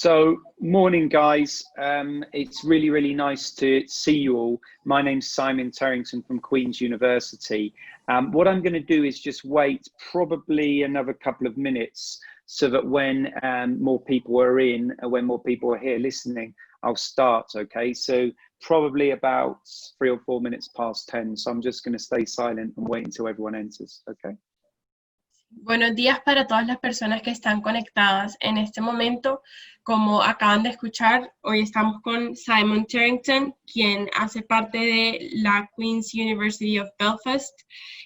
So, morning, guys. It's really, really nice to see you all. My name's Simon Terrington from Queen's University. What I'm going to do is just wait probably another couple of minutes so that when more people are in, when more people are here listening, I'll start, okay? So probably about 3 or 4 minutes past 10. So I'm just going to stay silent and wait until everyone enters, okay? Buenos días para todas las personas que están conectadas en este momento. Como acaban de escuchar, hoy estamos con Simon Terrington, quien hace parte de la Queen's University of Belfast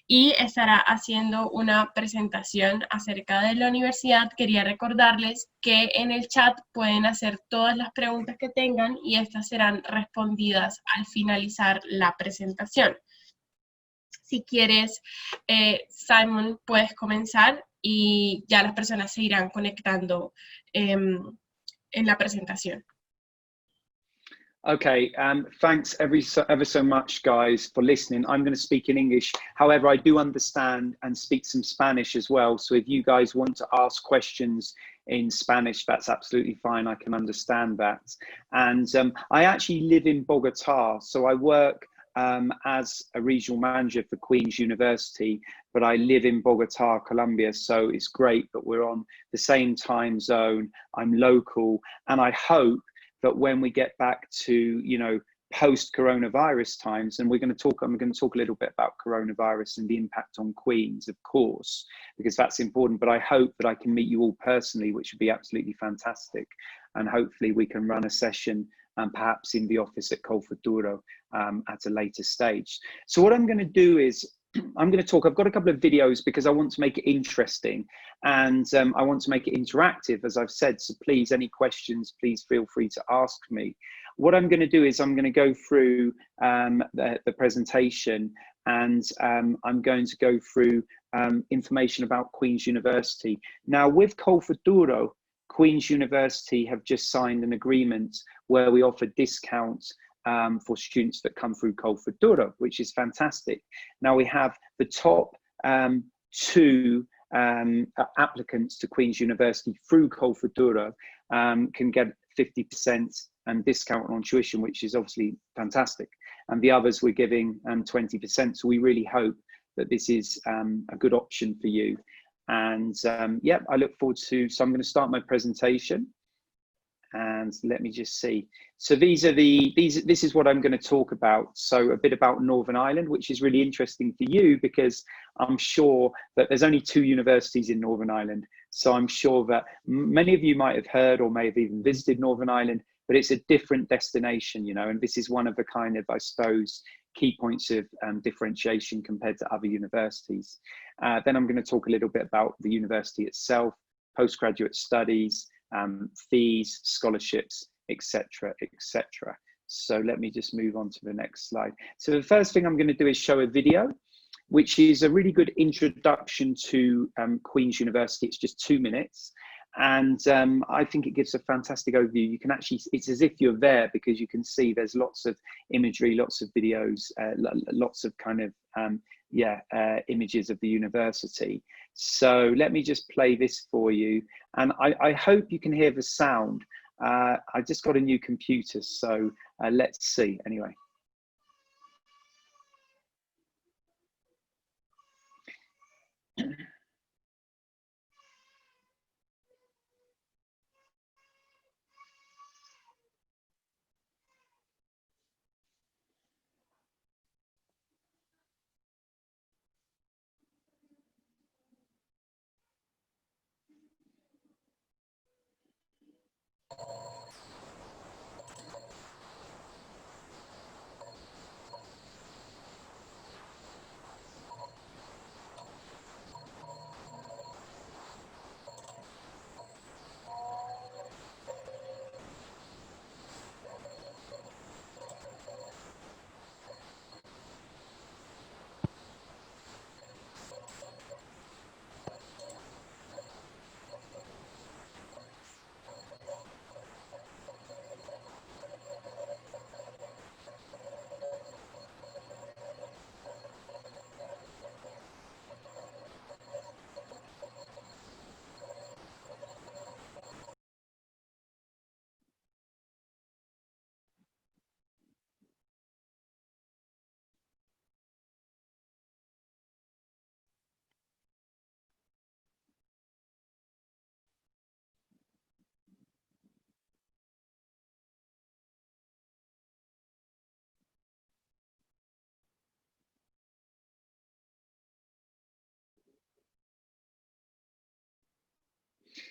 y estará haciendo una presentación acerca de la universidad. Quería recordarles que en el chat pueden hacer todas las preguntas que tengan y estas serán respondidas al finalizar la presentación. Si quieres, Simon, puedes comenzar y ya las personas se irán conectando en la presentación. Okay, thanks ever so much, guys, for listening. I'm going to speak in English. However, I do understand and speak some Spanish as well. So if you guys want to ask questions in Spanish, that's absolutely fine. I can understand that. And I actually live in Bogota, so I work as a regional manager for Queen's University, but I live in Bogota, Colombia, so it's great that we're on the same time zone. I'm local, and I hope that when we get back to, you know, post-coronavirus times, and I'm going to talk a little bit about coronavirus and the impact on Queen's, of course, because that's important, but I hope that I can meet you all personally, which would be absolutely fantastic. And hopefully we can run a session perhaps in the office at Colfuturo at a later stage. So what I'm going to do is I'm going to talk, I've got a couple of videos because I want to make it interesting and I want to make it interactive, as I've said. So please, any questions, please feel free to ask me. What I'm going to do is I'm going to go through the presentation and I'm going to go through information about Queen's University. Now with Colfuturo, Queen's University have just signed an agreement where we offer discounts for students that come through Colfuturo, which is fantastic. Now we have the top 2 applicants to Queen's University through Colfuturo can get 50% discount on tuition, which is obviously fantastic. And the others we're giving 20%. So we really hope that this is a good option for you. And yeah, I look forward to, so I'm going to start my presentation and let me just see. So this is what I'm going to talk about. So a bit about Northern Ireland, which is really interesting for you because I'm sure that there's only 2 universities in Northern Ireland. So I'm sure that many of you might have heard or may have even visited Northern Ireland, but it's a different destination, you know, and this is one of the kind of, I suppose, key points of differentiation compared to other universities. Then I'm going to talk a little bit about the university itself, postgraduate studies, fees, scholarships, etc., etc. So let me just move on to the next slide. So the first thing I'm going to do is show a video, which is a really good introduction to Queen's University. It's just 2 minutes. And I think it gives a fantastic overview. You can actually, it's as if you're there because you can see there's lots of imagery, lots of videos, lots of kind of, images of the university. So let me just play this for you. And I hope you can hear the sound. I just got a new computer, so let's see anyway.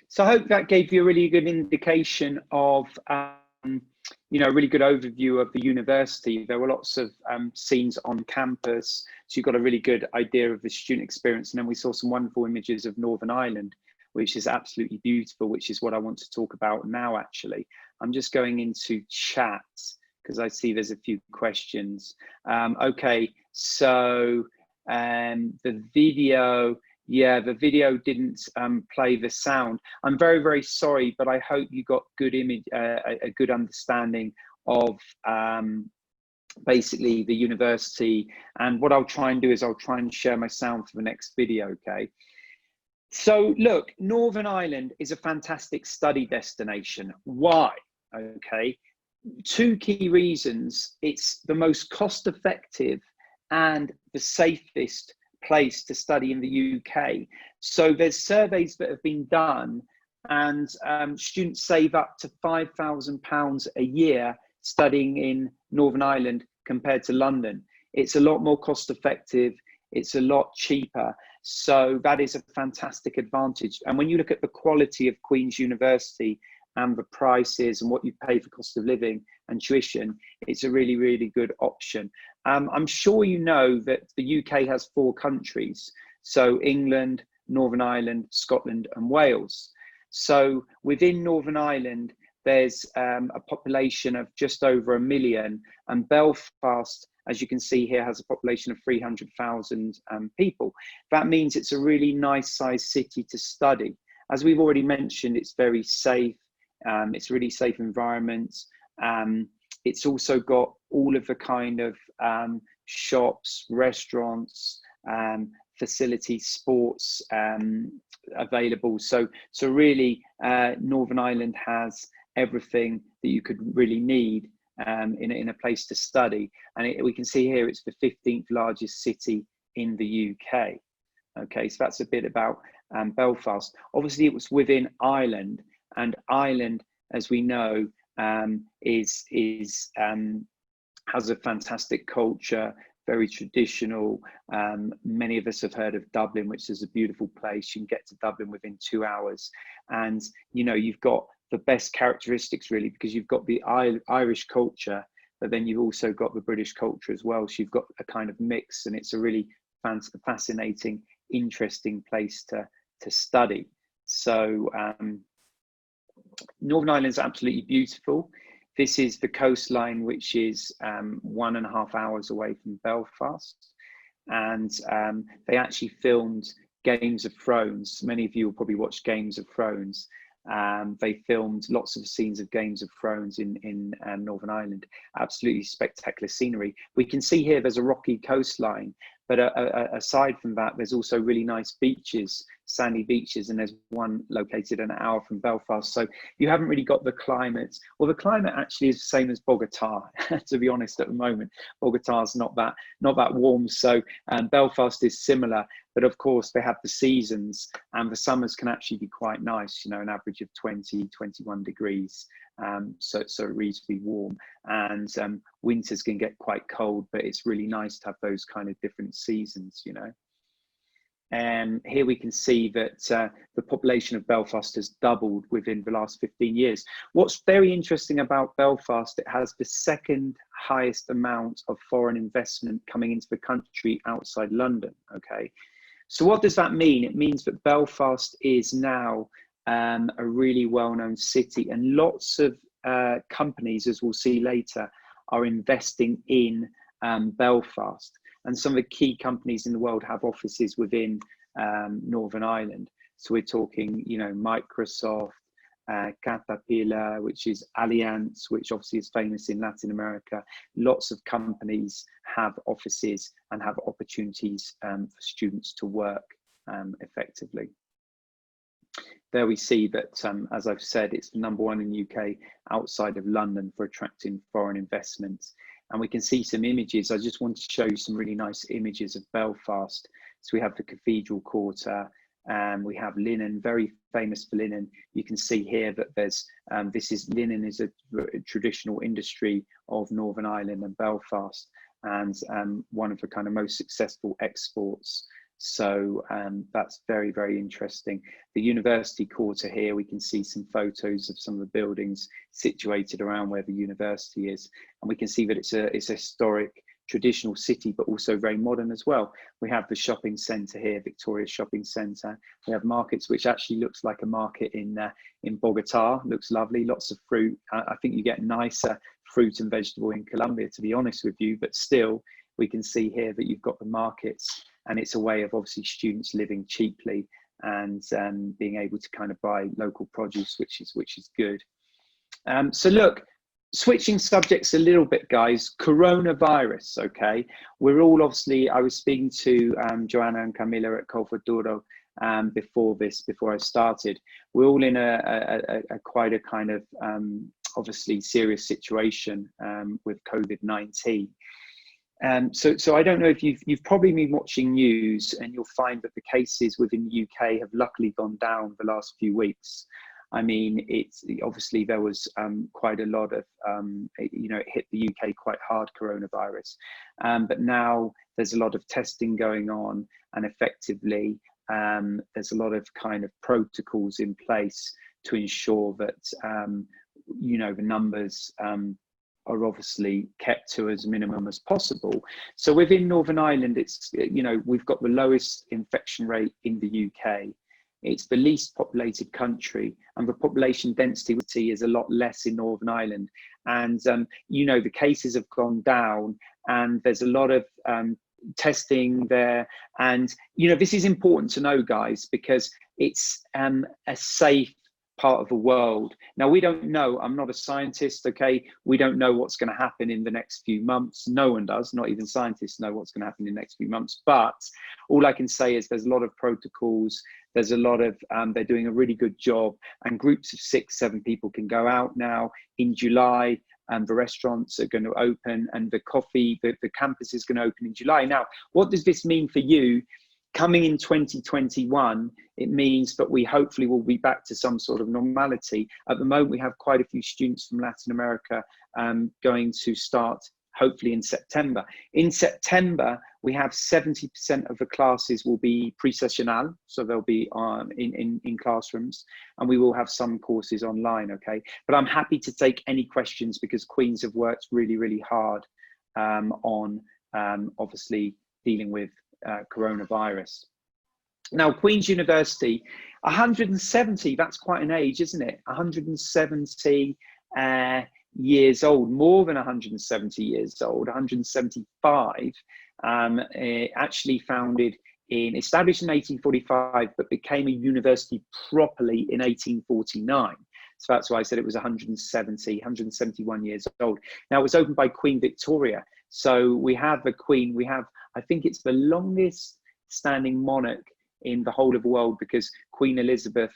So I hope that gave you a really good indication of, you know, a really good overview of the university. There were lots of scenes on campus, so you got a really good idea of the student experience. And then we saw some wonderful images of Northern Ireland, which is absolutely beautiful, which is what I want to talk about now, actually. I'm just going into chat because I see there's a few questions. Okay, so the video, yeah, the video didn't play the sound. I'm very, very sorry, but I hope you got good image, a good understanding of basically the university. And what I'll try and do is I'll try and share my sound for the next video, okay? So look, Northern Ireland is a fantastic study destination. Why? Okay, two key reasons. It's the most cost effective and the safest place to study in the UK. So there's surveys that have been done, and students save up to £5,000 a year studying in Northern Ireland compared to London. It's a lot more cost effective, it's a lot cheaper. So that is a fantastic advantage. And when you look at the quality of Queen's University and the prices and what you pay for cost of living and tuition, it's a really, really good option. I'm sure you know that the UK has 4 countries. So England, Northern Ireland, Scotland and Wales. So within Northern Ireland, there's a population of just over 1 million, and Belfast, as you can see here, has a population of 300,000 people. That means it's a really nice sized city to study. As we've already mentioned, it's very safe. It's a really safe environment. It's also got all of the kind of shops, restaurants, facilities, sports available. So really, Northern Ireland has everything that you could really need in a place to study. And we can see here it's the 15th largest city in the UK. Okay, so that's a bit about Belfast. Obviously, it was within Ireland, and Ireland, as we know, has a fantastic culture, very traditional. Many of us have heard of Dublin, which is a beautiful place. You can get to Dublin within 2 hours, and you know, you've got the best characteristics really, because you've got the Irish culture, but then you've also got the British culture as well. So you've got a kind of mix, and it's a really fascinating, interesting place to study. So Northern Ireland is absolutely beautiful. This is the coastline, which is 1.5 hours away from Belfast. And they actually filmed Games of Thrones. Many of you will probably watch Games of Thrones. They filmed lots of scenes of Games of Thrones in Northern Ireland. Absolutely spectacular scenery. We can see here there's a rocky coastline, but aside from that, there's also really nice beaches, sandy beaches, and there's one located an hour from Belfast. So you haven't really got the climate. Well, the climate actually is the same as Bogota, to be honest. At the moment, Bogota's not that warm. So Belfast is similar, but of course they have the seasons, and the summers can actually be quite nice. You know, an average of 20, 21 degrees. So reasonably warm, and winters can get quite cold, but it's really nice to have those kind of different seasons, you know. And here we can see that the population of Belfast has doubled within the last 15 years. What's very interesting about Belfast, it has the second highest amount of foreign investment coming into the country outside London. Okay, so what does that mean? It means that Belfast is now a really well-known city, and lots of companies, as we'll see later, are investing in Belfast. And some of the key companies in the world have offices within Northern Ireland. So we're talking, you know, Microsoft, Caterpillar, which is Allianz, which obviously is famous in Latin America. Lots of companies have offices and have opportunities for students to work effectively. There we see that, as I've said, it's the #1 in the UK outside of London for attracting foreign investments. And we can see some images. I just want to show you some really nice images of Belfast. So we have the Cathedral Quarter, and we have linen, very famous for linen. You can see here that there's, linen is a traditional industry of Northern Ireland and Belfast, and one of the kind of most successful exports So that's very, very interesting. The university quarter here, we can see some photos of some of the buildings situated around where the university is. And we can see that it's a historic, traditional city, but also very modern as well. We have the shopping centre here, Victoria Shopping Centre. We have markets, which actually looks like a market in Bogota. Looks lovely, lots of fruit. I think you get nicer fruit and vegetable in Colombia, to be honest with you, but still, we can see here that you've got the markets, and it's a way of obviously students living cheaply and being able to kind of buy local produce, which is good. So look, switching subjects a little bit, guys, coronavirus, okay? We're all obviously, I was speaking to Joanna and Camila at Colfaduro before I started. We're all in a quite a kind of obviously serious situation with COVID-19. So I don't know if you've probably been watching news, and you'll find that the cases within the UK have luckily gone down the last few weeks. I mean, it's obviously there was quite a lot of, you know, it hit the UK quite hard, coronavirus. But now there's a lot of testing going on, and effectively there's a lot of kind of protocols in place to ensure that, you know, the numbers are obviously kept to as minimum as possible. So within Northern Ireland, it's, you know, we've got the lowest infection rate in the UK. It's the least populated country, and the population density is a lot less in Northern Ireland. And, you know, the cases have gone down, and there's a lot of testing there. And, you know, this is important to know, guys, because it's a safe part of the world. Now, we don't know, I'm not a scientist, okay? We don't know what's going to happen in the next few months. No one does, not even scientists know what's going to happen in the next few months. But all I can say is there's a lot of protocols, there's a lot of, they're doing a really good job, and groups of 6-7 people can go out now in July. And the restaurants are going to open, and the campus is going to open in July. Now, what does this mean for you? Coming in 2021, it means that we hopefully will be back to some sort of normality. At the moment, we have quite a few students from Latin America going to start hopefully in September. In September, we have 70% of the classes will be pre-sessional, so they'll be in classrooms, and we will have some courses online, okay? But I'm happy to take any questions, because Queen's have worked really, really hard on obviously dealing with coronavirus. Now, Queen's University, 170, that's quite an age, isn't it? 170 years old, more than 170 years old, 175, actually established in 1845, but became a university properly in 1849. So that's why I said it was 171 years old. Now, it was opened by Queen Victoria. So we have the Queen, I think it's the longest standing monarch in the whole of the world, because Queen Elizabeth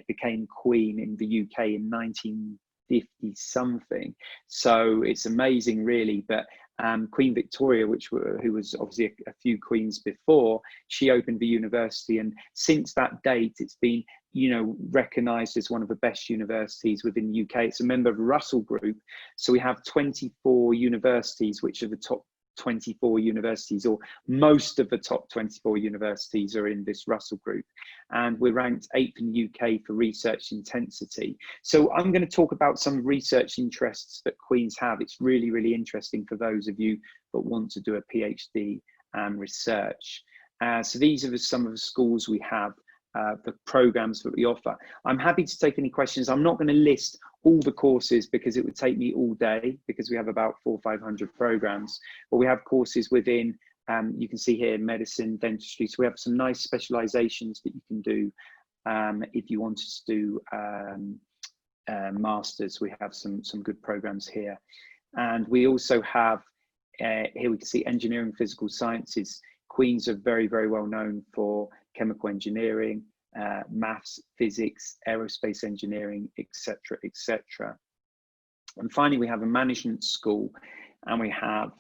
became Queen in the UK in 1950 something. So it's amazing, really. But Queen Victoria, who was obviously a few queens before, she opened the university, and since that date, it's been, you know, recognised as one of the best universities within the UK. It's a member of the Russell Group. So we have 24 universities, which are the top 24 universities, or most of the top 24 universities are in this Russell Group. And we're ranked 8th in the UK for research intensity. So I'm going to talk about some research interests that Queen's have. It's really, really interesting for those of you that want to do a PhD and research. So these are some of the schools we have, the programs that we offer. I'm happy to take any questions. I'm not going to list all the courses, because it would take me all day, because we have about 400 or 500 programs. But we have courses within, you can see here, medicine, dentistry. So we have some nice specializations that you can do if you want to do masters. We have some good programs here. And we also have, here we can see engineering, physical sciences. Queen's are very, very well known for chemical engineering, maths, physics, aerospace engineering, etc., etc. And finally, we have a management school, and we have,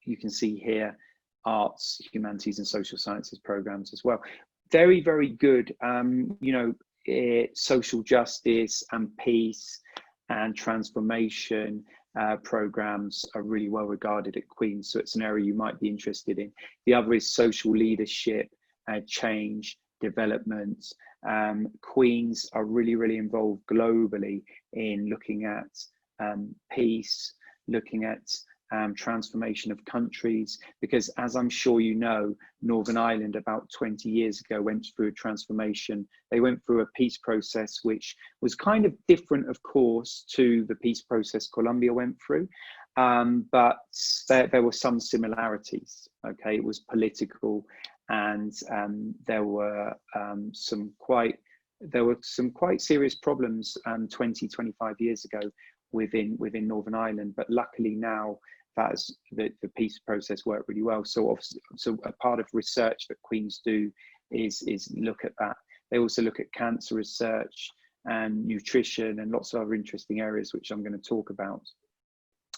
you can see here, arts, humanities, and social sciences programs as well. Very, very good, you know, social justice and peace and transformation, programs are really well regarded at Queen's, so it's an area you might be interested in. The other is social leadership, change, development. Queen's are really involved globally in looking at peace, looking at transformation of countries, because as I'm sure you know, Northern Ireland about 20 years ago went through a transformation. They went through a peace process which was kind of different, of course, to the peace process Colombia went through, but there were some similarities. Okay, it was political, and there were some quite serious problems 20-25 years ago within Northern Ireland, but luckily now that's the peace process worked really well. So a part of research that Queen's do is look at that. They also look at cancer research and nutrition and lots of other interesting areas which I'm going to talk about.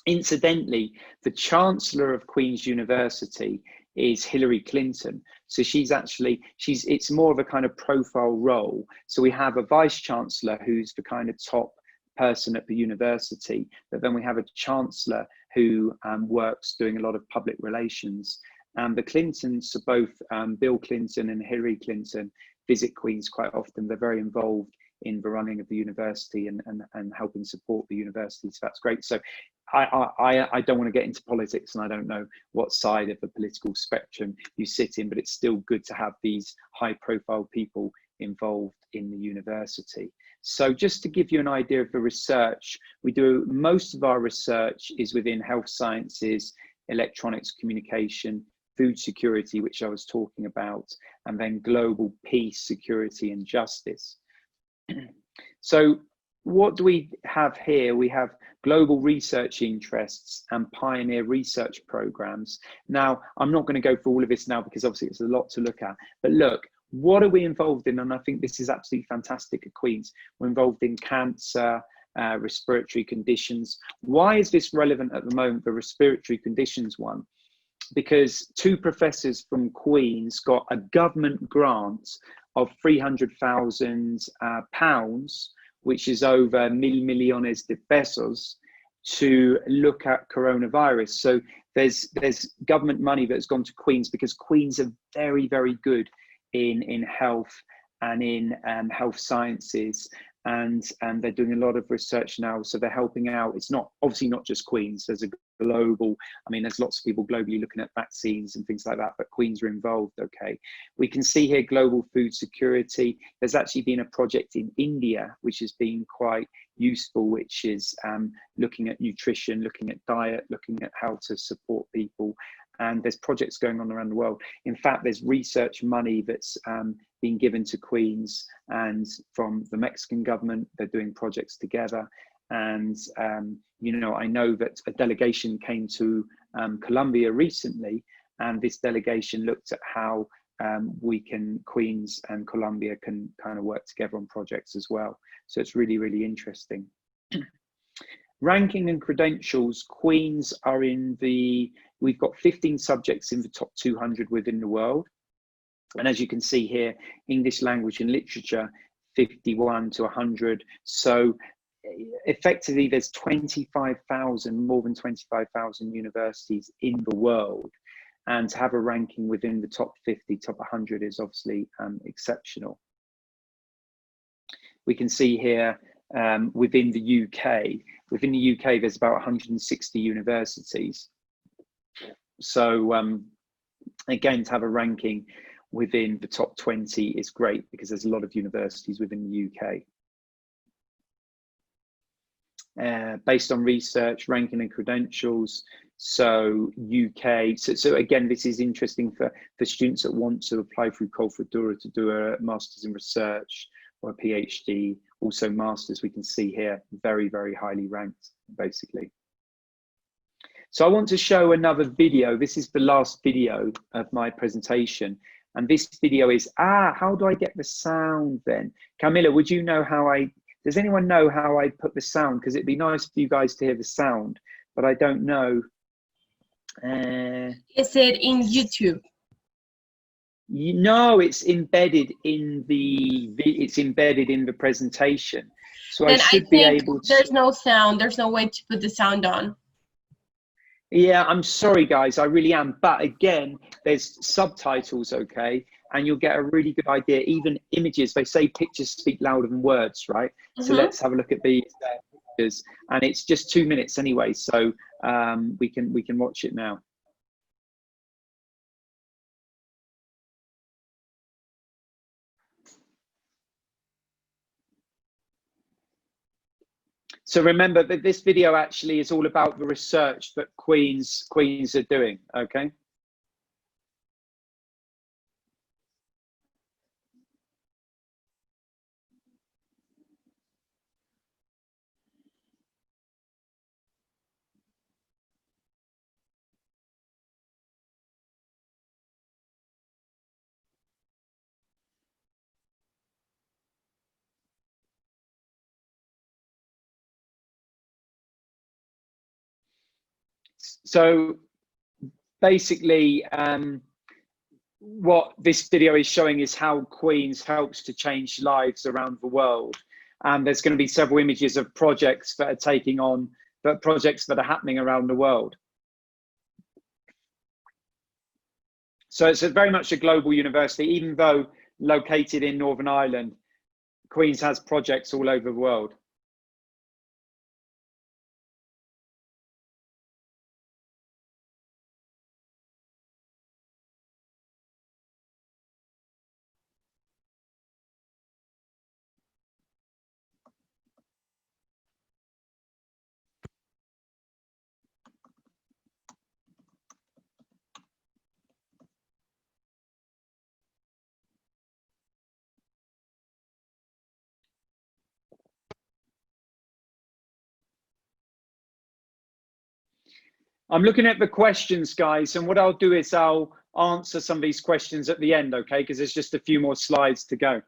Incidentally, the Chancellor of Queen's University is Hillary Clinton. So it's more of a kind of profile role. So we have a Vice Chancellor who's the kind of top person at the university, but then we have a Chancellor who works doing a lot of public relations. And the Clintons, so both Bill Clinton and Hillary Clinton, visit Queen's quite often. They're very involved in the running of the university and helping support the university. So that's great. So I don't want to get into politics, and I don't know what side of the political spectrum you sit in, but it's still good to have these high profile people involved in the university. So just to give you an idea of the research, most of our research is within health sciences, electronics, communication, food security, which I was talking about, and then global peace, security, and justice. So what do we have here? We have global research interests and pioneer research programs. Now, I'm not going to go through all of this now because obviously it's a lot to look at, but look, what are we involved in? And I think this is absolutely fantastic at Queen's. We're involved in cancer, respiratory conditions. Why is this relevant at the moment, the respiratory conditions one? Because two professors from Queen's got a government grant of £300,000, which is over mil millones de pesos, to look at coronavirus. So there's government money that's gone to Queen's because Queen's are very good in health and in health sciences, and they're doing a lot of research now, so they're helping out. It's not obviously not just Queen's, there's a global, I mean there's lots of people globally looking at vaccines and things like that, but Queen's are involved. Okay, we can see here global food security. There's actually been a project in India which has been quite useful, which is looking at nutrition, looking at diet, looking at how to support people. And there's projects going on around the world. In fact, there's research money that's been given to Queen's, and from the Mexican government, they're doing projects together. And, you know, I know that a delegation came to Colombia recently, and this delegation looked at how Queen's and Colombia can kind of work together on projects as well. So it's really interesting. Ranking and credentials, Queen's are we've got 15 subjects in the top 200 within the world. And as you can see here, English language and literature, 51 to 100. So effectively there's 25,000, more than 25,000 universities in the world. And to have a ranking within the top 50, top 100 is obviously exceptional. We can see here within the UK, there's about 160 universities. So again, to have a ranking within the top 20 is great because there's a lot of universities within the UK. Based on research, ranking and credentials, so UK, so again, this is interesting for students that want to apply through Colfredura to do a Master's in Research or a PhD, also Masters, we can see here, very highly ranked, basically. So I want to show another video. This is the last video of my presentation. And this video is, how do I get the sound then? Camilla, would you know does anyone know how I put the sound? Because it'd be nice for you guys to hear the sound, but I don't know. Is it in YouTube? No, it's embedded in the presentation. So I Then I should be think able to. there's no sound. There's no way to put the sound on. Yeah, I'm sorry, guys. I really am. But again, there's subtitles, okay? And you'll get a really good idea. Even images, they say pictures speak louder than words, right? So let's have a look at these pictures. And it's just 2 minutes anyway, so we can watch it now. So remember that this video actually is all about the research that Queens are doing, okay? So basically, what this video is showing is how Queens helps to change lives around the world. And there's going to be several images of projects that are taking on, projects that are happening around the world. So it's very much a global university, even though located in Northern Ireland, Queens has projects all over the world. I'm looking at the questions, guys, and what I'll do is I'll answer some of these questions at the end, okay? Because there's just a few more slides to go.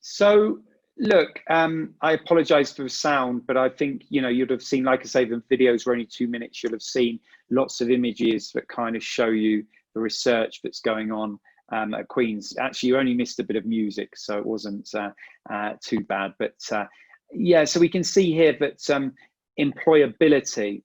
So look, I apologize for the sound, but I think, you know, you'd have seen, like I say, the videos were only 2 minutes. You'll have seen lots of images that kind of show you the research that's going on at Queen's. Actually, you only missed a bit of music, so it wasn't too bad. But yeah, so we can see here that employability,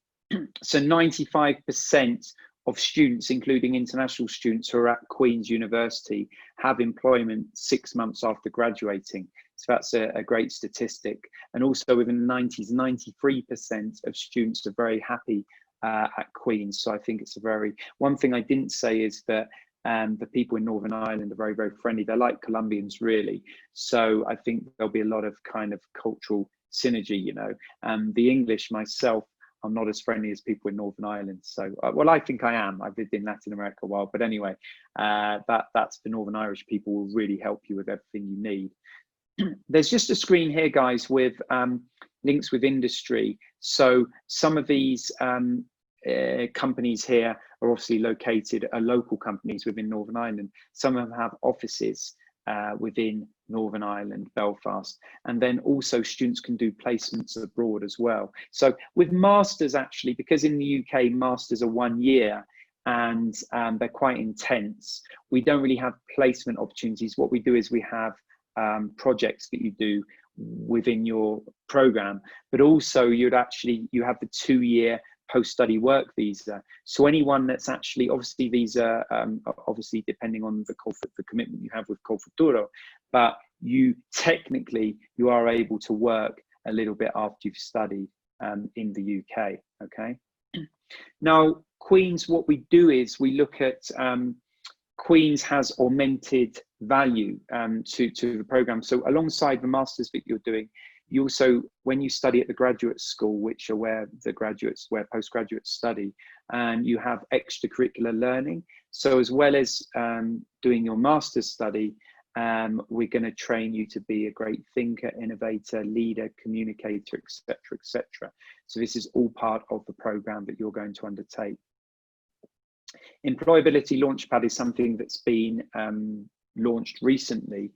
so 95% of students, including international students who are at Queen's University, have employment 6 months after graduating. So that's a great statistic. And also within the 90s, 93% of students are very happy at Queen's. So I think it's a very, one thing I didn't say is that the people in Northern Ireland are very, very friendly. They're like Colombians, really. So I think there'll be a lot of kind of cultural synergy, you know. The English, myself, I'm not as friendly as people in Northern Ireland. So, well, I think I am. I've lived in Latin America a while, but anyway, that's the Northern Irish people will really help you with everything you need. There's just a screen here, guys, with links with industry. So some of these companies here are obviously located, are local companies within Northern Ireland. Some of them have offices within Northern Ireland, Belfast, and then also students can do placements abroad as well. So with masters, actually, because in the UK masters are 1 year and they're quite intense, we don't really have placement opportunities. What we do is we have projects that you do within your program, but also you have the 2-year post-study work visa. So anyone that's actually, obviously these are obviously depending on the commitment you have with Col Futuro, but you technically, you are able to work a little bit after you've studied in the UK, okay? Now, Queen's, what we do is we look at Queen's has augmented value to the program. So alongside the masters that you're doing, you also, when you study at the graduate school, which are where postgraduates study, you have extracurricular learning. So as well as doing your master's study, we're going to train you to be a great thinker, innovator, leader, communicator, etc., etc. So this is all part of the program that you're going to undertake. Employability Launchpad is something that's been launched recently.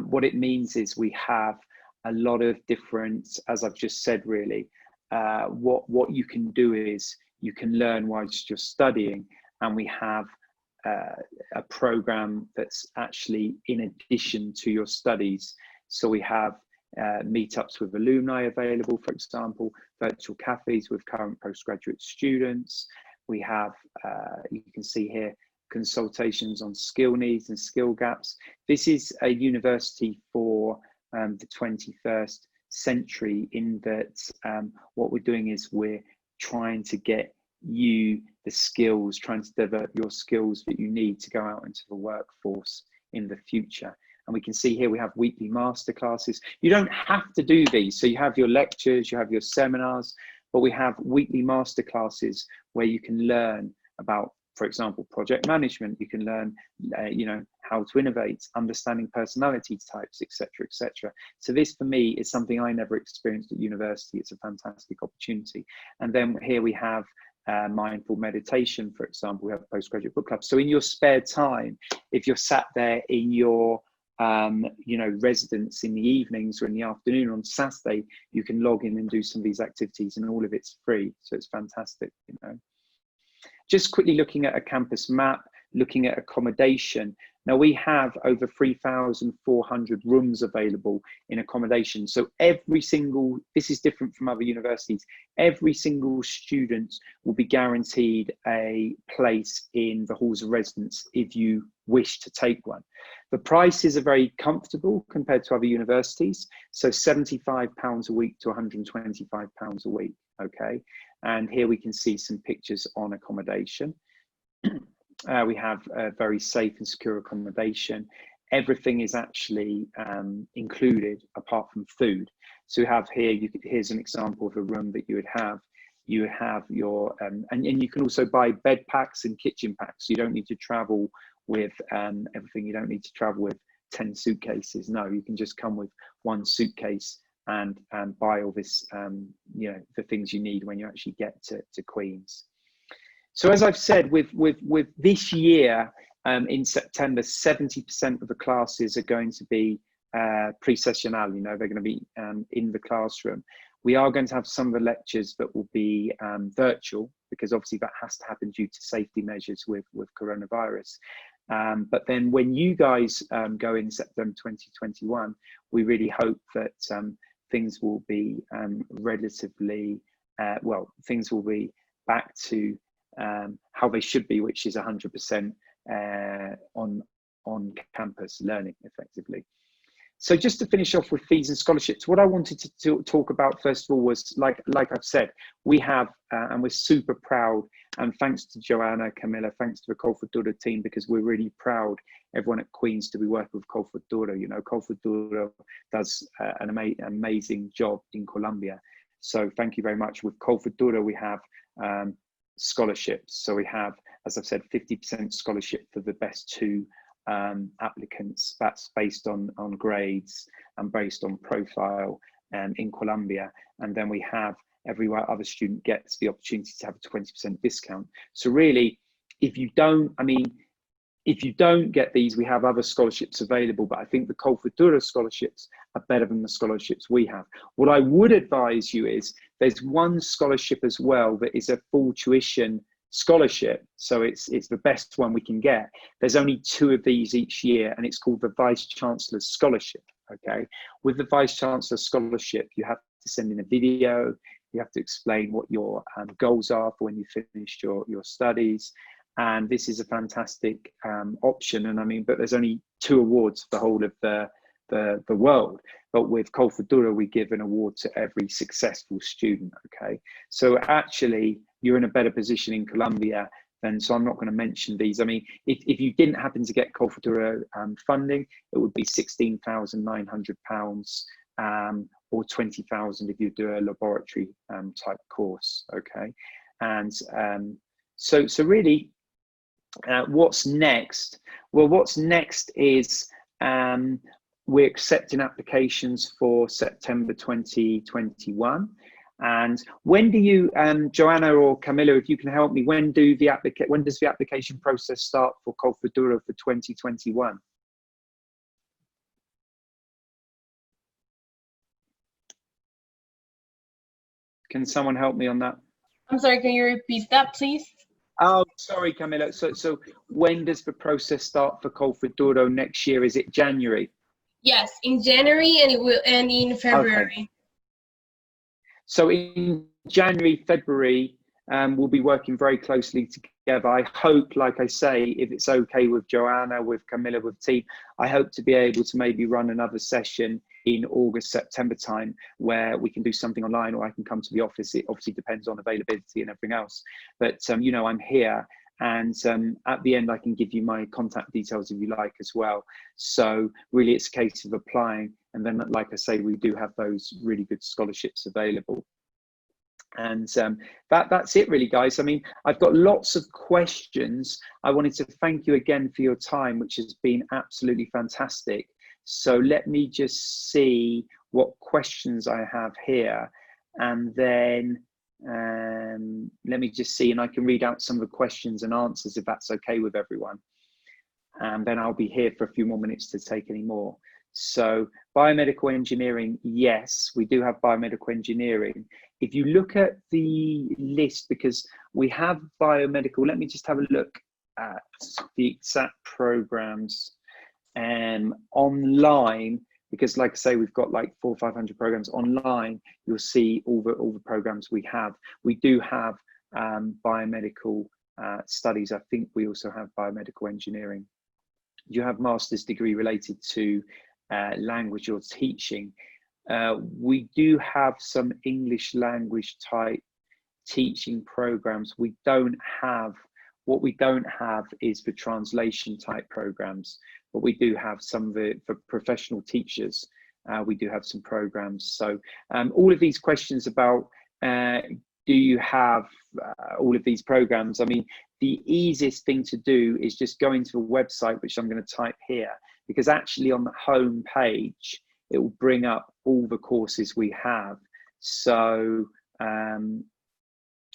What it means is we have a lot of different, as I've just said, really, what you can do is you can learn whilst you're studying, and we have a program that's actually in addition to your studies. So we have meetups with alumni available, for example, virtual cafes with current postgraduate students. We have, you can see here, consultations on skill needs and skill gaps. This is a university for the 21st century, in that what we're doing is we're trying to get you the skills, trying to develop your skills that you need to go out into the workforce in the future. And we can see here we have weekly masterclasses. You don't have to do these. So you have your lectures, you have your seminars, but we have weekly masterclasses where you can learn about, for example, project management. You can learn, you know, how to innovate, understanding personality types, etc., etc. So this, for me, is something I never experienced at university. It's a fantastic opportunity. And then here we have mindful meditation, for example. We have postgraduate book club. So in your spare time, if you're sat there in your you know, residence in the evenings or in the afternoon on Saturday, you can log in and do some of these activities, and all of it's free. So it's fantastic, you know. Just quickly looking at a campus map, looking at accommodation. Now we have over 3,400 rooms available in accommodation. So every single, this is different from other universities, every single student will be guaranteed a place in the halls of residence if you wish to take one. The prices are very comfortable compared to other universities. So £75 a week to £125 a week, okay? And here we can see some pictures on accommodation. We have a very safe and secure accommodation. Everything is actually included apart from food. So we have here, here's an example of a room that you would have. You have your, and you can also buy bed packs and kitchen packs. You don't need to travel with everything. You don't need to travel with 10 suitcases. No, you can just come with one suitcase and buy all this, you know, the things you need when you actually get to Queen's. So as I've said, with this year, in September, 70% of the classes are going to be pre-sessional, you know, they're going to be in the classroom. We are going to have some of the lectures that will be virtual, because obviously that has to happen due to safety measures with coronavirus. But then when you guys go in September 2021, we really hope that things will be relatively, well, things will be back to how they should be, which is 100% on campus learning effectively. So just to finish off with fees and scholarships, what I wanted to talk about first of all was, like I've said, we have, and we're super proud, and thanks to Joanna, Camilla, thanks to the Colford team, because we're really proud, everyone at Queen's, to be working with Colford. You know, Colford does an amazing job in Colombia. So thank you very much. With Colford we have scholarships. So we have, as I've said, 50% scholarship for the best two applicants. That's based on grades and based on profile in Colombia. And then we have every other student gets the opportunity to have a 20% discount. So really, if you don't get these, we have other scholarships available, but I think the Colford scholarships are better than the scholarships we have. What I would advise you is, there's one scholarship as well that is a full tuition scholarship. So it's the best one we can get. There's only 2 of these each year, and it's called the Vice Chancellor's Scholarship, okay? With the Vice Chancellor's Scholarship, you have to send in a video, you have to explain what your goals are for when you finished your studies. And this is a fantastic option. And I mean, but there's only 2 awards for the whole of the world. But with Colford we give an award to every successful student, okay? So actually, you're in a better position in Colombia. And so I'm not going to mention these. I mean, if you didn't happen to get Colfadura funding, it would be £16,900 or 20,000 if you do a laboratory type course. Okay, and so really, what's next? Well, what's next is we're accepting applications for September 2021. And when do you, Joanna or Camilla, if you can help me, when does the application process start for Colfadura for 2021? Can someone help me on that? I'm sorry, can you repeat that, please? Oh, sorry, Camilla. So when does the process start for Colfadura next year? Is it January? Yes, in January, and it will end in February. Okay. So in January, February, we'll be working very closely together. I hope, like I say, if it's okay with Joanna, with Camilla, with team, I hope to be able to maybe run another session in August, September time, where we can do something online, or I can come to the office. It obviously depends on availability and everything else. But, you know, I'm here. And at the end, I can give you my contact details if you like as well. So really, it's a case of applying. And then, like I say, we do have those really good scholarships available. And that's it really, guys. I mean, I've got lots of questions. I wanted to thank you again for your time, which has been absolutely fantastic. So let me just see what questions I have here. And then let me just see, and I can read out some of the questions and answers if that's okay with everyone. And then I'll be here for a few more minutes to take any more. So biomedical engineering, yes, we do have biomedical engineering. If you look at the list, because we have biomedical, let me just have a look at the exact programs online, because like I say, we've got like 400 or 500 programs online. You'll see all the programs we have. We do have biomedical studies. I think we also have biomedical engineering. You have master's degree related to language or teaching. We do have some English language type teaching programs. We don't have, what we don't have is the translation type programs, but we do have some of it for professional teachers. We do have some programs. So all of these questions about do you have all of these programs? I mean, the easiest thing to do is just go into the website, which I'm going to type here, because actually on the home page, it will bring up all the courses we have. So let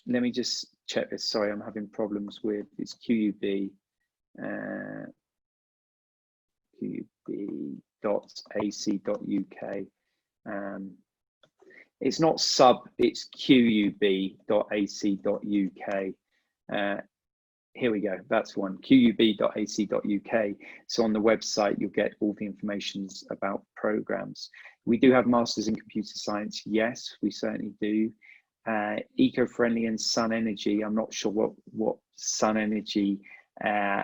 me just check this. Sorry, I'm having problems with it's QUB, QUB.ac.uk. It's not sub, it's QUB.ac.uk. Here we go, that's one, QUB.ac.uk. So on the website, you'll get all the information about programs. We do have Masters in Computer Science, yes, we certainly do. Eco-friendly and sun energy, I'm not sure what sun energy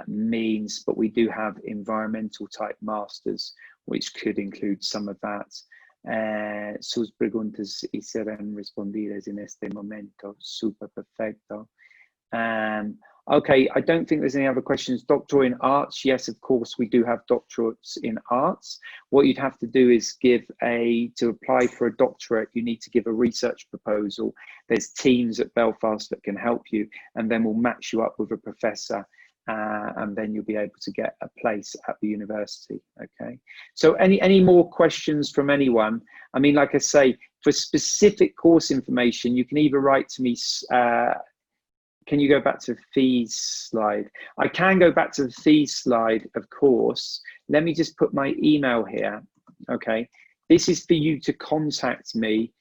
means, but we do have environmental type masters, which could include some of that. Sus preguntas y serán respondidas en este momento. Super perfecto. Okay, I don't think there's any other questions. Doctorate in arts, yes, of course, we do have doctorates in arts. What you'd have to do is to apply for a doctorate, you need to give a research proposal. There's teams at Belfast that can help you, and then we'll match you up with a professor, and then you'll be able to get a place at the university, okay? So any more questions from anyone? I mean, like I say, for specific course information, you can either write to me, can you go back to the fees slide? I can go back to the fees slide, of course. Let me just put my email here, okay? This is for you to contact me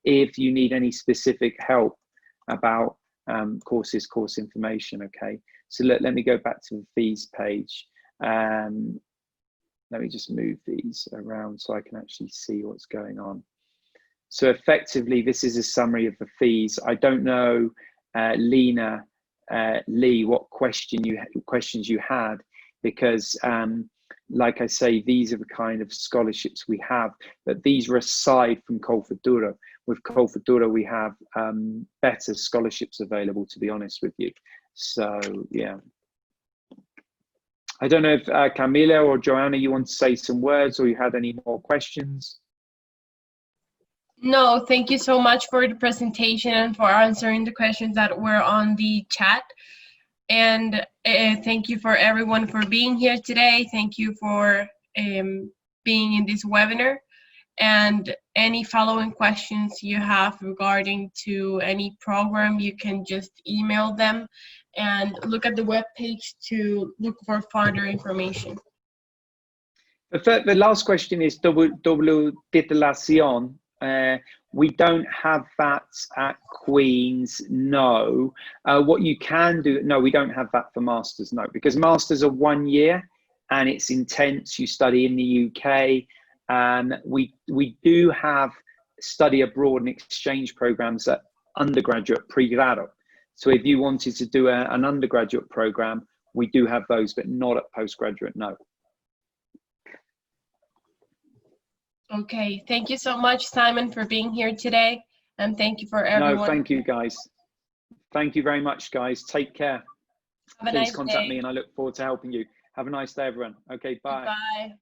if you need any specific help about course information, okay? So let me go back to the fees page. Let me just move these around so I can actually see what's going on. So effectively, this is a summary of the fees. I don't know, Lena, Lee, what questions you had, because like I say, these are the kind of scholarships we have, but these are aside from Col Futuro. With Col Futuro, we have better scholarships available, to be honest with you. So, yeah. I don't know if Camila or Joanna, you want to say some words, or you had any more questions? No, thank you so much for the presentation and for answering the questions that were on the chat. And thank you for everyone for being here today. Thank you for being in this webinar. And any following questions you have regarding to any program, you can just email them and look at the webpage to look for further information. The last question is double titulación. We don't have that at Queen's, no. What you can do, no, we don't have that for Masters, no, because Masters are 1 year and it's intense. You study in the UK. We do have study abroad and exchange programs at undergraduate pregrado. So if you wanted to do an undergraduate program, we do have those, but not at postgraduate, no. Okay, thank you so much, Simon, for being here today. And thank you for everyone. No, thank you, guys. Thank you very much, guys. Take care. Have a Please nice contact day. me and I look forward to helping you. Have a nice day, everyone. Okay, bye. Bye.